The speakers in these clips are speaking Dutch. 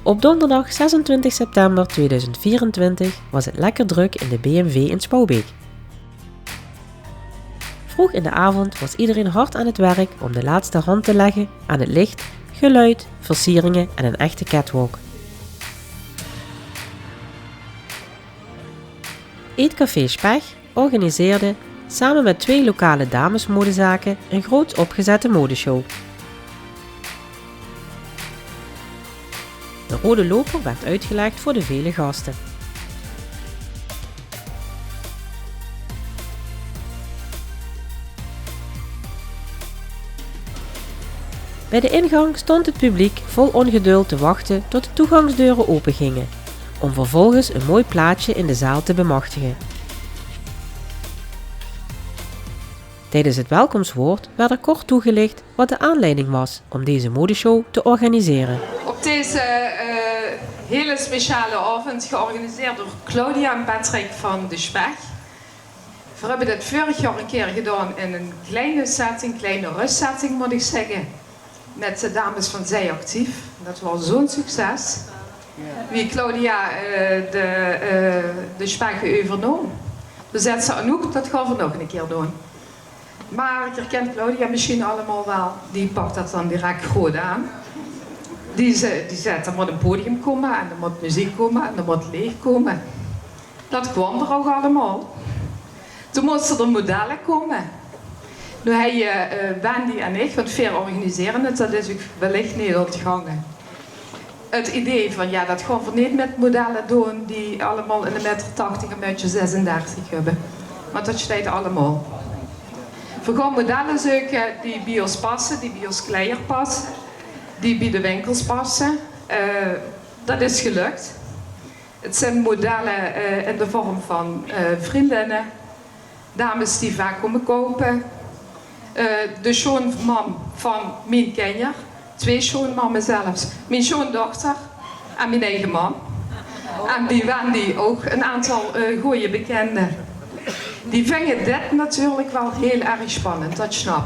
Op donderdag 26 september 2024 was het lekker druk in de BMW in Spouwbeek. Vroeg in de avond was iedereen hard aan het werk om de laatste hand te leggen aan het licht, geluid, versieringen en een echte catwalk. Eetcafé Spech organiseerde samen met 2 lokale damesmodezaken een groots opgezette modeshow. De rode loper werd uitgelegd voor de vele gasten. Bij de ingang stond het publiek vol ongeduld te wachten tot de toegangsdeuren opengingen, om vervolgens een mooi plaatsje in de zaal te bemachtigen. Tijdens het welkomstwoord werd er kort toegelicht wat de aanleiding was om deze modeshow te organiseren. Op deze hele speciale avond, georganiseerd door Claudia en Patrick van de Spech. We hebben dit vorig jaar een keer gedaan in een kleine setting, kleine rustsetting moet ik zeggen. Met de dames van Zij Actief. Dat was zo'n succes. Wie Claudia de Spech overnomen. Dus zet ze aan ook, dat gaan we nog een keer doen. Maar je kent Claudia misschien allemaal wel. Die pakt dat dan direct goed aan. Die zegt, er moet een podium komen en er moet muziek komen en er moet leeg komen. Dat kwam er ook allemaal. Toen moesten er modellen komen. Nu heb je Wendy en ik, want veel organiseren het, dat is ook wellicht niet ontgangen. Het idee van, ja, dat gaan we niet met modellen doen die allemaal in de meter 80 en meter 36 hebben. Want dat staat allemaal. We gaan modellen zoeken die bij ons passen, die bij ons kleier passen, die bij de winkels passen. Dat is gelukt. Het zijn modellen in de vorm van vriendinnen, dames die vaak komen kopen. De schoonmam van mijn kenjer, 2 schoonmammen zelfs, mijn schoondochter en mijn eigen man. En bij Wendy ook een aantal goede bekenden. Die vinden dit natuurlijk wel heel erg spannend, dat snap.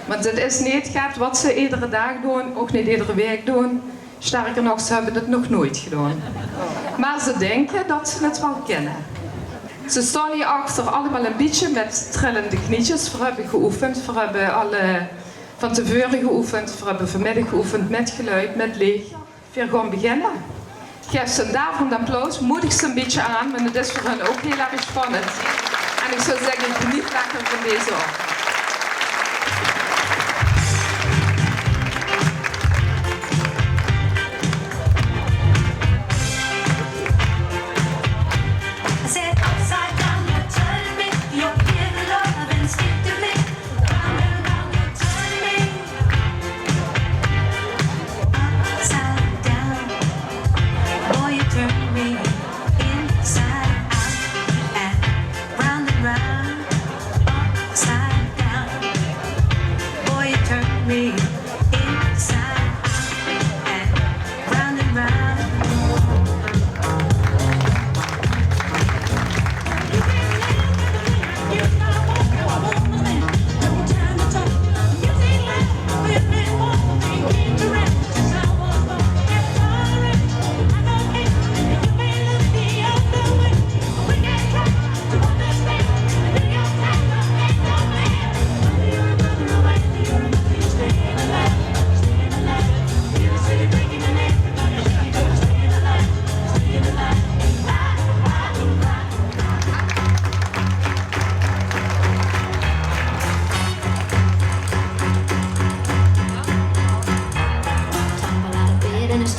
Want het is niet gaat wat ze iedere dag doen, ook niet iedere week doen. Sterker nog, ze hebben het nog nooit gedaan. Maar ze denken dat ze het wel kennen. Ze staan hier achter allemaal een beetje met trillende knietjes. We hebben geoefend, we hebben alle van tevoren geoefend, we hebben vanmiddag geoefend met geluid, met leeg. We gaan beginnen. Geef ze een daverend applaus, moedig ze een beetje aan, want het is voor hen ook heel erg spannend. En ik zou zeggen, geniet lekker van deze avond.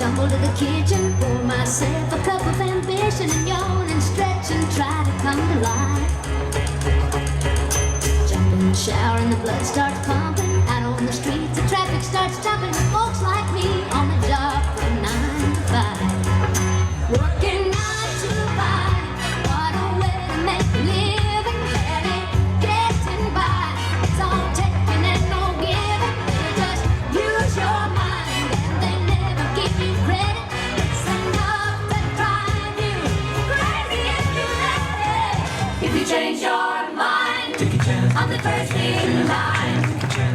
Stumble to the kitchen, pour myself a cup of ambition and yawn and stretch and try to come to life. Jump in the shower and the blood starts pumping. Out on the streets the traffic starts jumping. Folks like me on the job from 9 to 5. Working 9 to 5, what a way to make a living. Barely getting by, it's all taking and no giving. You just use your mind and they never give you credit. It's enough to drive you crazy if you let it. If you change your mind, take a chance. I'm the first in line.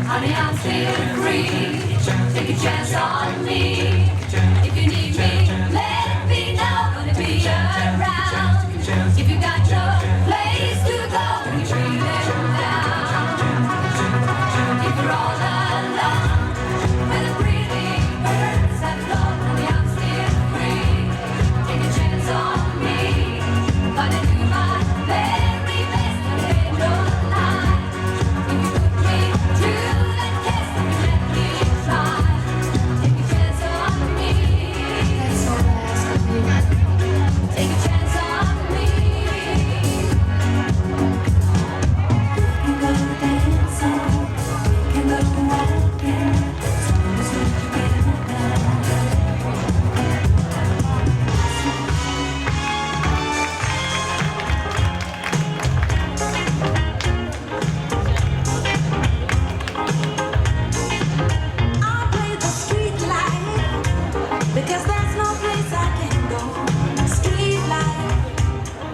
Honey, I'm still free. Take a chance on me. If you need me. 'cause there's no place I can go. Street life,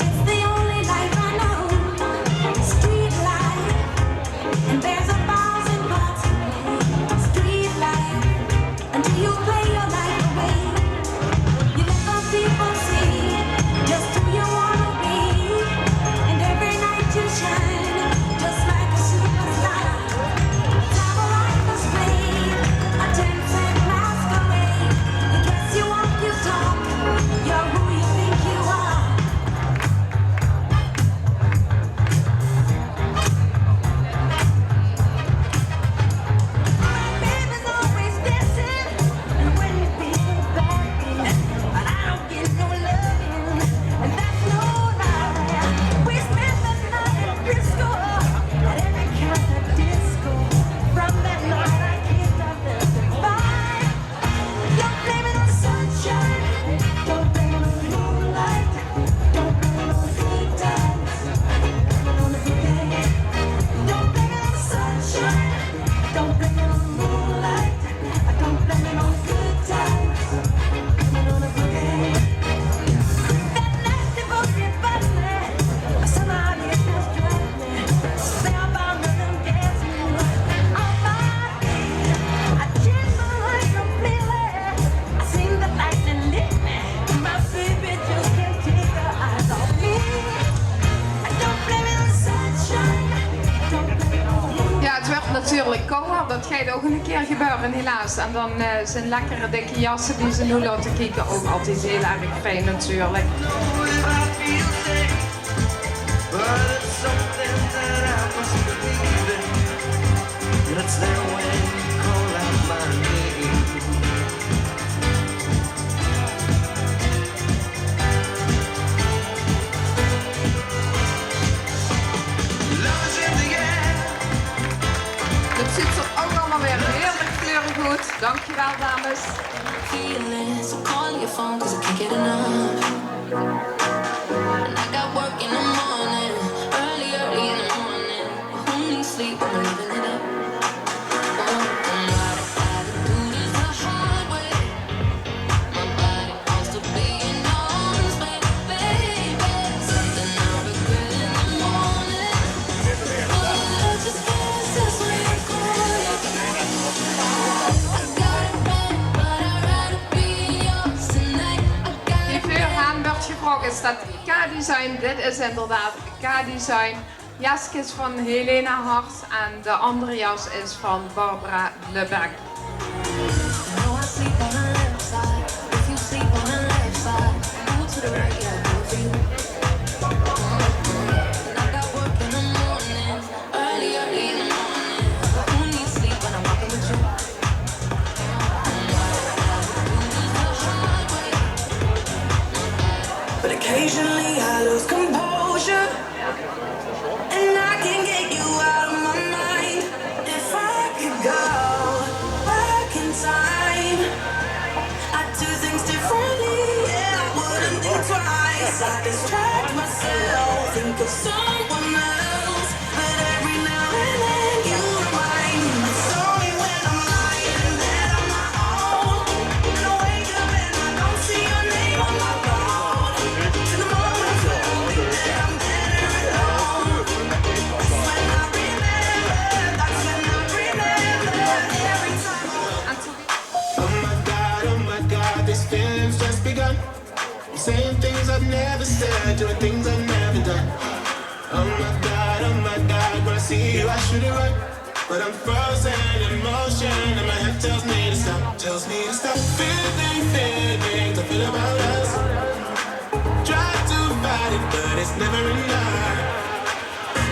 it's the only life I know. Street life, and there's 1,000 parts to play. Street life, until you play your life away. You let the people see just who you wanna be, and every night you shine just like a superstar. Time of life is played, a 10-cent masquerade. You dress, you walk, you talk, you're who you think you are. My baby's always dancing, and when you feel bad, but I don't get no loving, and that's no lie. We spent the night in Frisco, at every kind of disco. From that night I kicked up the goodbye. Don't blame it on the sunshine, don't blame it on the moonlight, don't blame it on the good times, blame it on the boogie. Don't blame it on the sunshine, don't blame it on the moonlight, don't blame it on the good times, blame it on the boogie. That nasty bullshit buzzing, somehow it just drives me. Spellbound rhythm gets me on my feet. I change my life completely. I seen the lightning hit me. My baby just can't take her eyes off me. I don't blame it on the sunshine. Don't blame it on the moon. Ja, het werd natuurlijk kouder. Dat gaat ook een keer gebeuren, helaas. En dan zijn lekkere dikke jassen die ze nu laten kijken ook altijd heel erg fijn natuurlijk. Het ziet er ook allemaal weer heerlijk kleurig goed. Dankjewel, dames. Feeling, so call your phone 'cause I can't get enough. And I got work in the morning, early in the morning. Who needs sleep when we're living it up? Oh, and I do this the hard way. My body wants to be in arms, baby. Something I regret in the morning. Oh, just guess that's where you're going. I got it bad, but I'd rather be yours tonight. I got Die it vuurhaan werd gevraagd, is dat K-design? Dit is inderdaad K-design. Jaske is van Helena Hart en de andere jas is van Barbara Lebec. know I sleep on the left side. If you sleep on the left side, move to the right, yeah, do it for you. And I got work in the morning, early in the morning. Who needs sleep when I'm walking with you? But occasionally I lose composure, and I can get you out of my mind. If I could go back in time, I'd do things differently. Yeah, I wouldn't think twice. I distract myself, think of someone else. But every now and then you remind me it's only when I'm lying that I'm my own. And I wake up and I don't see your name on my phone. To the moments when I think that I'm better alone. That's when I remember. That's when I remember. Every time En toen Oh my God, these feelings just begun. I'm saying things I've never said, doing things I've never done. Oh my God, when I see you I should it right. But I'm frozen in motion and my head tells me to stop. Tells me to stop feeling things I feel about us. Try to fight it, but it's never enough.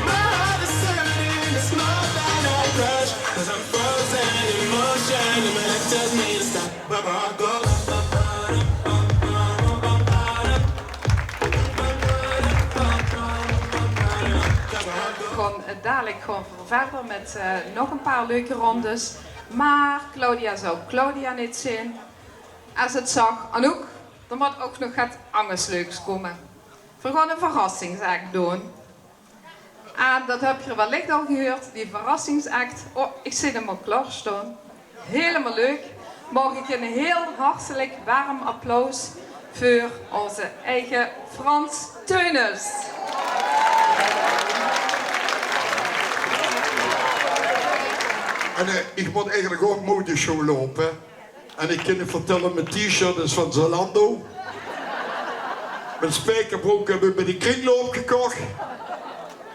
My heart is hurting, it's more than a crush. 'Cause I'm frozen in motion and my head tells me to stop. Where my heart goes. we gaan dadelijk gewoon verder met nog een paar leuke rondes. Maar Claudia zou Claudia niet zien. Als het zag, Anouk, er moet ook nog wat anders leuks komen. We gaan een verrassingsact doen. En dat heb je wellicht al gehoord, die verrassingsact. Oh, ik zie hem al klaarstaan. Helemaal leuk. mag ik een heel hartelijk warm applaus voor onze eigen Frans Teunis. En ik moet eigenlijk ook modeshow lopen. En ik kan je vertellen, mijn t-shirt is van Zalando. Mijn spijkerbroek heb ik bij de kringloop gekocht.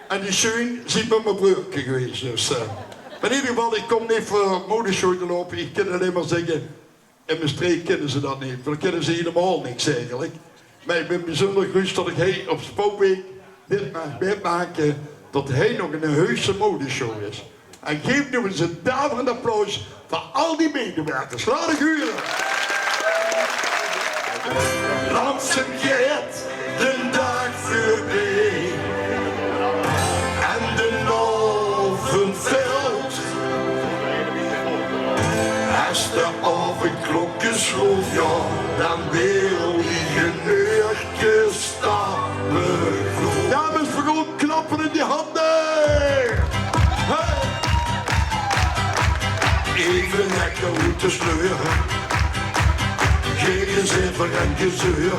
En die schoen zit bij mijn broertje geweest. Dus, maar in ieder geval, ik kom niet voor modeshow te lopen. Ik kan alleen maar zeggen, in mijn streek kennen ze dat niet. Want dan kennen ze helemaal niks eigenlijk. Maar ik ben bijzonder gerust dat ik op Spookweek dit mag meemaken dat hij nog een heuse modeshow is. En geef nu eens een daverend applaus voor al die medewerkers. Laat ik huren. Langzaam gaat de dag voorbij. En de oven valt. Als de avondklokje sloeg, ja, dan wil je een uurtje stappen. Dames, we gaan klappen in die handen. Hey. Even lekker uit te sleuren. Geen zilver en gezeur.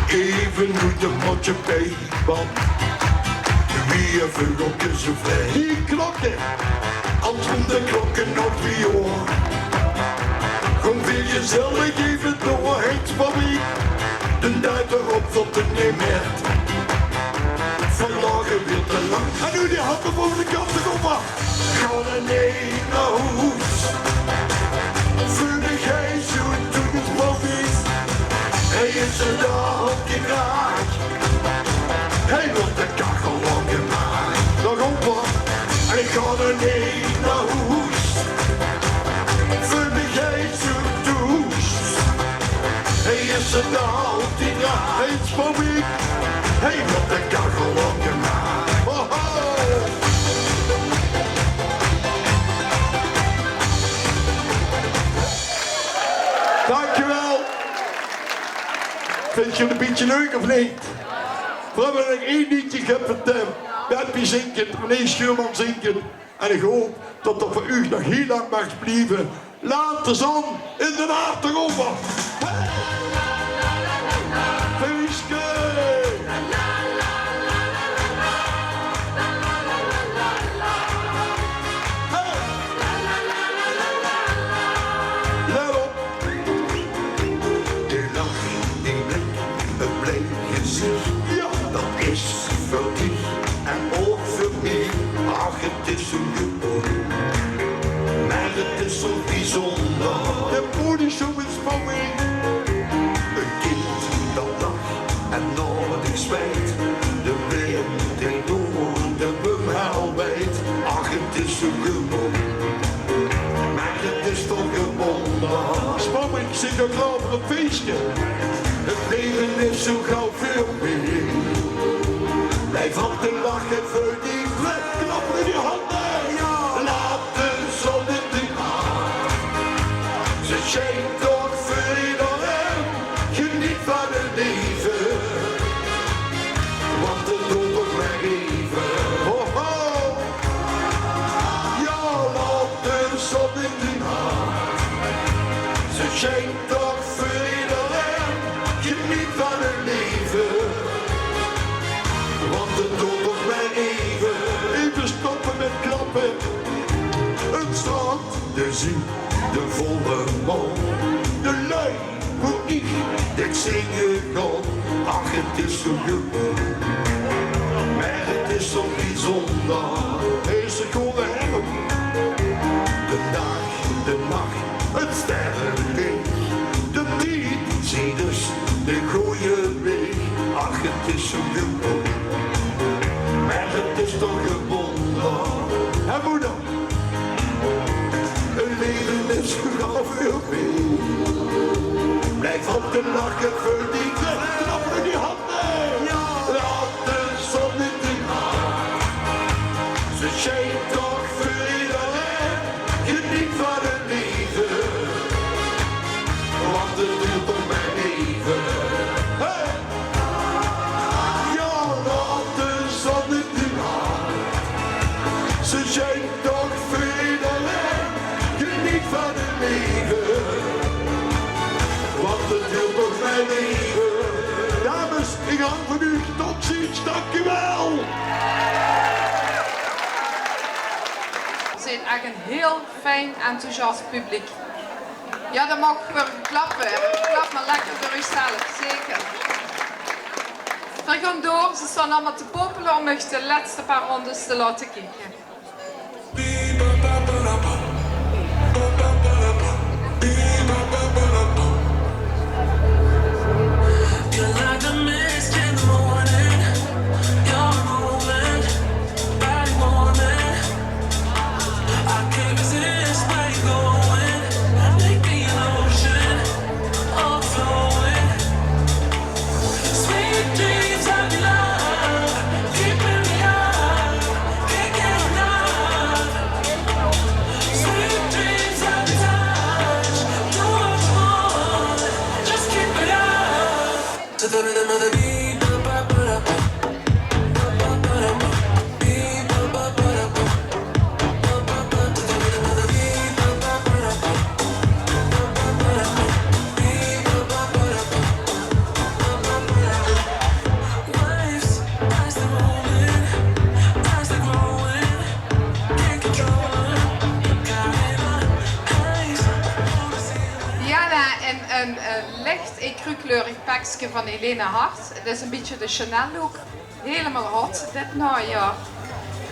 Even uit een motje bij, want wie een vugeltje zo vrij. Die klokken, als om de klokken nog 3 uur. Kom weer gezellig even door het fabriek. De tijd erop tot de neemt. Verlagen weer te lang. En nu die handen boven de kant te komen. Ga er niet naar huis. Vurig hij zo toen het bovies. Hij is er daar op die raak. Hij wil de kachel lang gemaakt. Nog op. En ik ga er niet naar huis. Vurig hij zo douche. Hij is er daar op die raak. Hij is bovies. Hij wil de kachel lang gemaakt. Oh, oh. Dankjewel. Vind je het een beetje leuk of niet? We hebben nog 1 liedje gehad. Berpie zinken, René Schuurman zinken. En ik hoop dat dat voor u nog heel lang mag blijven. Laat de zon in de nacht erover. Feestje. Het is zo gewoon, maar het is zo bijzonder. De modeshow is Spookweek. Een kind dat lacht en nooit spijt. De wind in door, de bumhaal weet. Ach, het is zo gewoon, maar het is toch gewoon. Spookweek zit ook klaar voor een feestje. Het leven is zo gauw veel meer. Blijf op de lachen voor die vlek, klappen in je handen. Ja. Laat de zon in de maan. Ze schijnt toch voor iedereen. Geniet van het leven. Want het doet toch maar even. Ho ho. Ja, laat de zon in de maan. Ze schijnt toch voor iedereen. Geniet van het leven. Want het doet nog maar even. Even stoppen met klappen. Het strand, de zee, de volle maan. De lui, hoe ik dit zingen kan. Ach, het is zo gewoon. Maar het is zo bijzonder. Is er gewoon hem. De dag, de nacht, het sterrenlicht. De niet, zie dus de goeie weg. Ach, het is zo gewoon. Maar het is toch een wonder. En moeder, een leven is gauw veel meer. Blijf op de lachen voor die kleine knappen die handen. Ja. Laat de zon in de maan. Ze schijnt toch voor iedereen. Geniet van het leven. Want het duurt toch maar even. Hey. Ja, laat de zon in de maan. Ze schijnt toch voor iedereen. Geniet van het leven. van u. Tot ziens, dank u wel. We zijn echt een heel fijn, enthousiast publiek. Ja, dan mag weer klappen. Klap maar lekker door uzelf, zeker. We gaan door, ze staan allemaal te popelen om nog de laatste paar rondes te laten kijken. You're like the mist in the morning. You're moving, body warming. I can't resist where you're going. Make me an ocean, overflowing. Sweet dreams of your love, keeping me up, can't get enough. Sweet dreams of your touch, do what you want, just keep it up. To the rhythm of the beat, ba-ba-ba-da-ba. Ba-ba-ba-da-ba. Beat, ba-ba-ba-da-ba. Ba-ba-ba. To the rhythm of the beat, ba-ba-ba-da-ba. Ba-ba-ba-da-ba. Beat, ba-ba-ba-da-ba. Ba-ba-ba-da-ba. Waves, as they're rolling, as they're growing, can't control them. Got in a haze, on the ceiling. Diana in een licht ecru-kleurig pakje van Helena Hart. Het is een beetje de Chanel look. Helemaal hot dit najaar.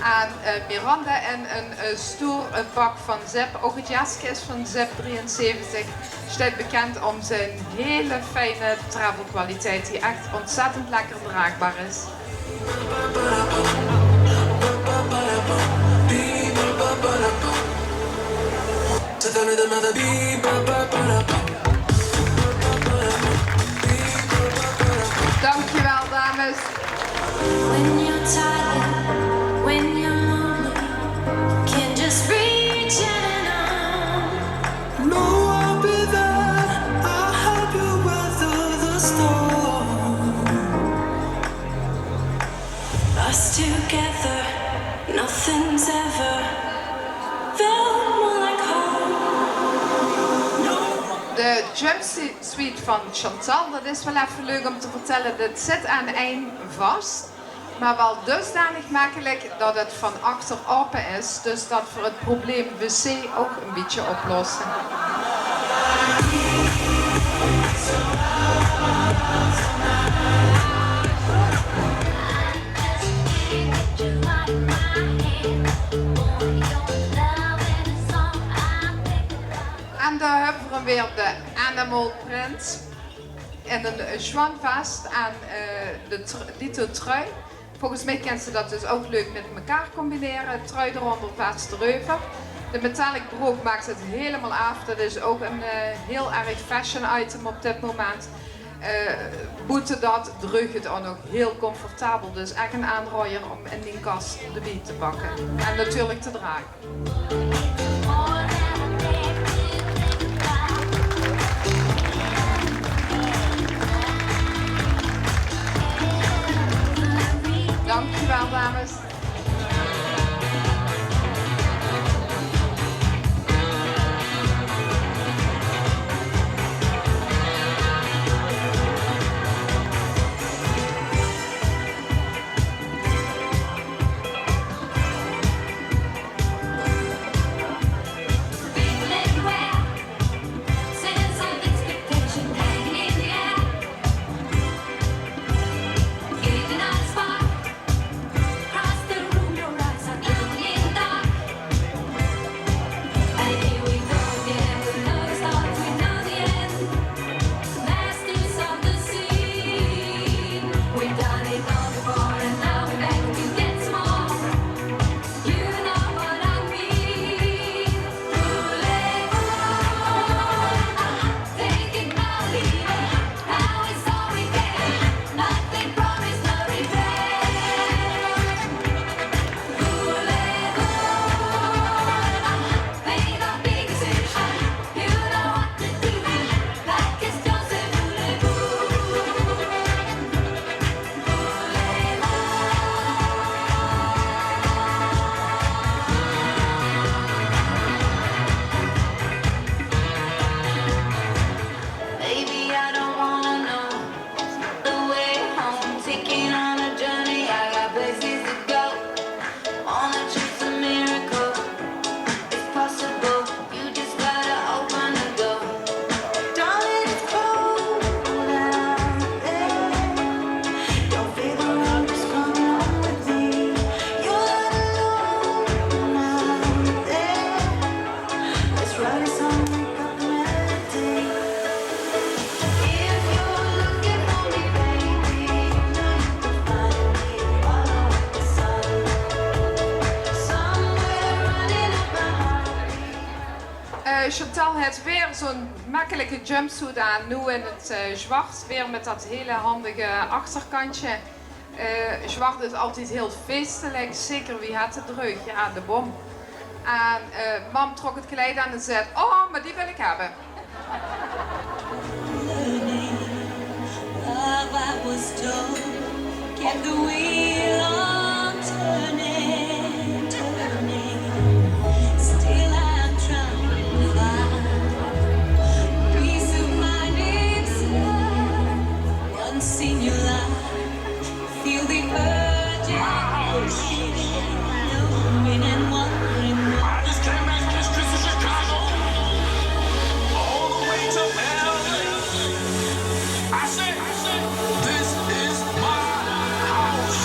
En Miranda in een stoer pak van Zip. Ook het jasje is van Zip 73. Staat bekend om zijn hele fijne travelkwaliteit die echt ontzettend lekker draagbaar is. To the rhythm of the beat, ba-ba-ba-da-ba. Dankjewel dames. When you're tired, when you're lonely, can just reach in and on. No, I'll be there. I'll help you weather the storm. Us together, nothing's ever felt more like home. De jumpsuite van Chantal, dat is wel even leuk om te vertellen. Dat zit aan één vast, maar wel dusdanig makkelijk dat het van achter open is. Dus dat voor het probleem wc ook een beetje oplossen. En daar hebben we weer de Animal Print in een zwanvast aan de dito trui. Volgens mij kan ze dat dus ook leuk met elkaar combineren. Trui eronder, vast erover. De metallic broek maakt het helemaal af. Dat is ook een heel erg fashion item op dit moment. Boete dat, drug het ook nog heel comfortabel. Dus echt een aanrooier om in die kast de beat te pakken. En natuurlijk te dragen. Dankjewel dames. zet weer zo'n makkelijke jumpsuit aan, nu in het zwart, weer met dat hele handige achterkantje. Zwart is altijd heel feestelijk, zeker wie had het druk? Ja, de bom. En mam trok het kleed aan en zei, oh, maar die wil ik hebben. Love, I was told, kept the wheel on turning, turning. Still I'm trying to find peace of mind inside. Once in your life, feel the urge knowing and wondering why. I just came back to streets of Chicago, all the way to LA. I said, this is my house.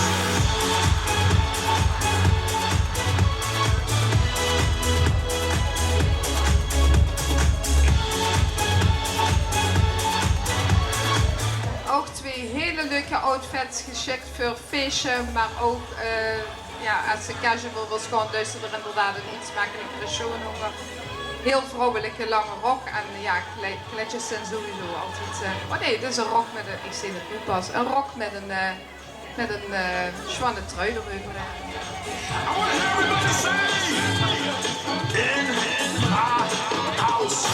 Ook twee hele leuke outfits geschikt voor een feestje, maar ook ja, als je casual was, gewoon dus er inderdaad een iets makkelijkere show over. Heel vrouwelijke lange rok en ja, kletjes zijn sowieso altijd. Oh nee, dit is een rok met een, ik zie het nu pas, een rok met een zwanne trui erover. I want everybody to say, in my house.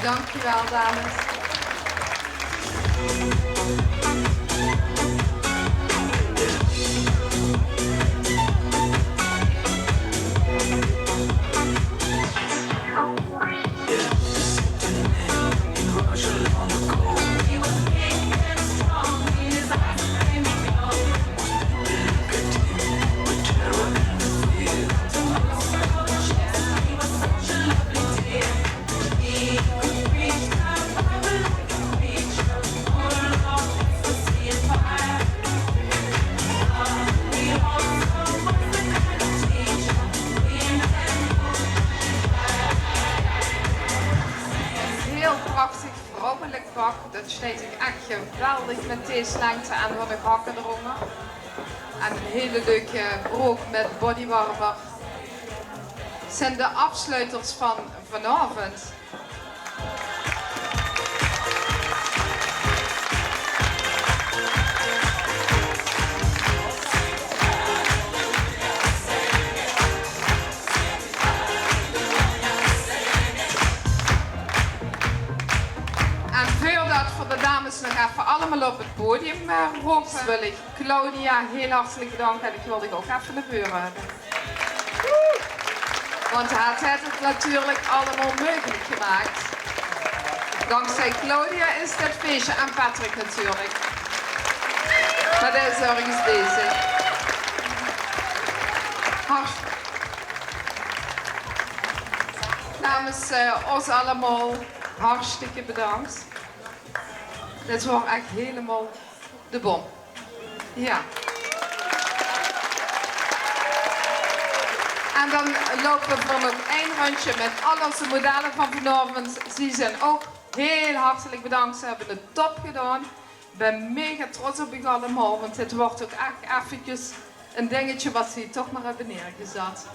Dankjewel, dames. Prachtig vrouwelijk pak, dat snijdt ik echt geweldig met deze lengte en van de hakken eronder. En een hele leuke broek met bodywarmer. Zijn de afsluiters van vanavond. Voor de dames nog even allemaal op het podium roepen, wil ik Claudia heel hartelijk bedanken en ik wilde ook even de buren hebben. Want hij heeft het natuurlijk allemaal mogelijk gemaakt. Dankzij Claudia is dit feestje en Patrick natuurlijk. Maar daar is ergens bezig. Namens ons allemaal hartstikke bedankt. Dit was echt helemaal de bom. Ja. En dan lopen we voor nog één rondje met al onze modellen van vanavond. Die zijn ook heel hartelijk bedankt. Ze hebben het top gedaan. Ik ben mega trots op u allemaal, want dit wordt ook echt eventjes een dingetje wat ze toch maar hebben neergezet.